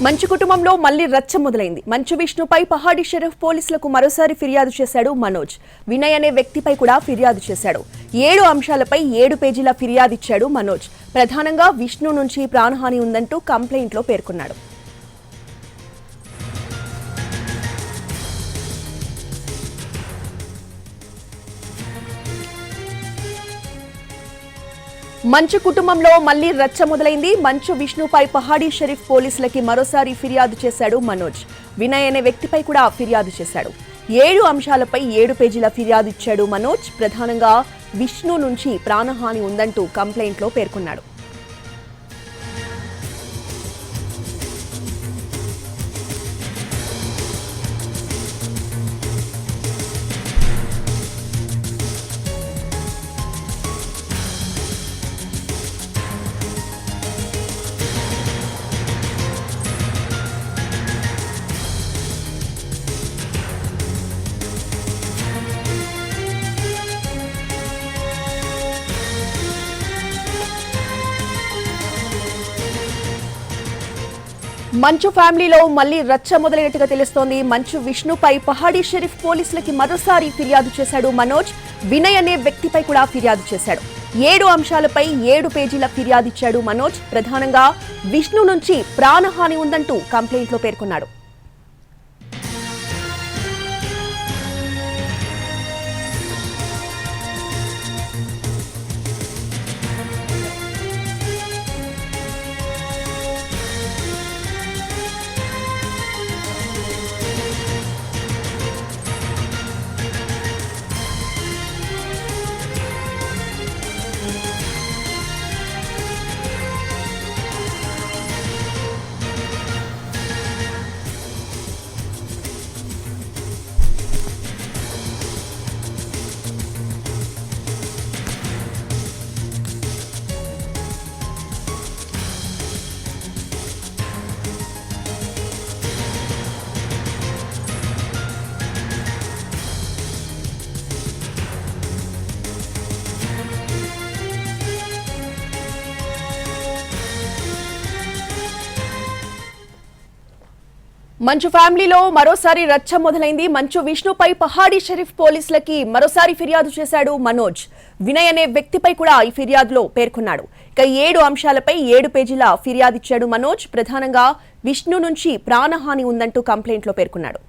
మంచు కుటుంబంలో మళ్లీ రచ్చ మొదలైంది. మంచు విష్ణుపై పహాడి షరీఫ్ పోలీసులకు మరోసారి ఫిర్యాదు చేశాడు మనోజ్. వినయ్ అనే వ్యక్తిపై కూడా ఫిర్యాదు చేశాడు. 7 అంశాలపై 7 పేజీల ఫిర్యాదు ఇచ్చాడు మనోజ్. ప్రధానంగా విష్ణు నుంచి ప్రాణహాని ఉందంటూ కంప్లైంట్లో పేర్కొన్నాడు. మంచు కుటుంబంలో మళ్లీ రచ్చ మొదలైంది. మంచు విష్ణుపై పహాడి షరీఫ్ పోలీసులకి మరోసారి ఫిర్యాదు చేశాడు మనోజ్. వినయ్ అనే వ్యక్తిపై కూడా ఫిర్యాదు చేశాడు. 7 అంశాలపై 7 పేజీల ఫిర్యాదు ఇచ్చాడు మనోజ్. ప్రధానంగా విష్ణు నుంచి ప్రాణహాని ఉందంటూ కంప్లైంట్లో పేర్కొన్నాడు. మంచు ఫ్యామిలీలో మళ్లీ రచ్చ మొదలైనట్టుగా తెలుస్తోంది. మంచు విష్ణుపై పహాడి షరీఫ్ పోలీసులకి మరోసారి ఫిర్యాదు చేశాడు మనోజ్. వినయ్ అనే వ్యక్తిపై కూడా ఫిర్యాదు చేశాడు. 7 అంశాలపై 7 పేజీల ఫిర్యాదు ఇచ్చాడు మనోజ్. ప్రధానంగా విష్ణు నుంచి ప్రాణహాని ఉందంటూ కంప్లైంట్లో పేర్కొన్నాడు. మంచు ఫ్యామిలీలో మరోసారి రచ్చ మొదలైంది. మంచు విష్ణుపై పహాడి షరీఫ్ పోలీసులకి మరోసారి ఫిర్యాదు చేశాడు మనోజ్. వినయ్ అనే వ్యక్తిపై కూడా ఈ ఫిర్యాదులో పేర్కొన్నాడు. ఇక 7 అంశాలపై 7 పేజీల ఫిర్యాదు ఇచ్చాడు మనోజ్. ప్రధానంగా విష్ణు నుంచి ప్రాణహాని ఉందంటూ కంప్లైంట్లో పేర్కొన్నాడు.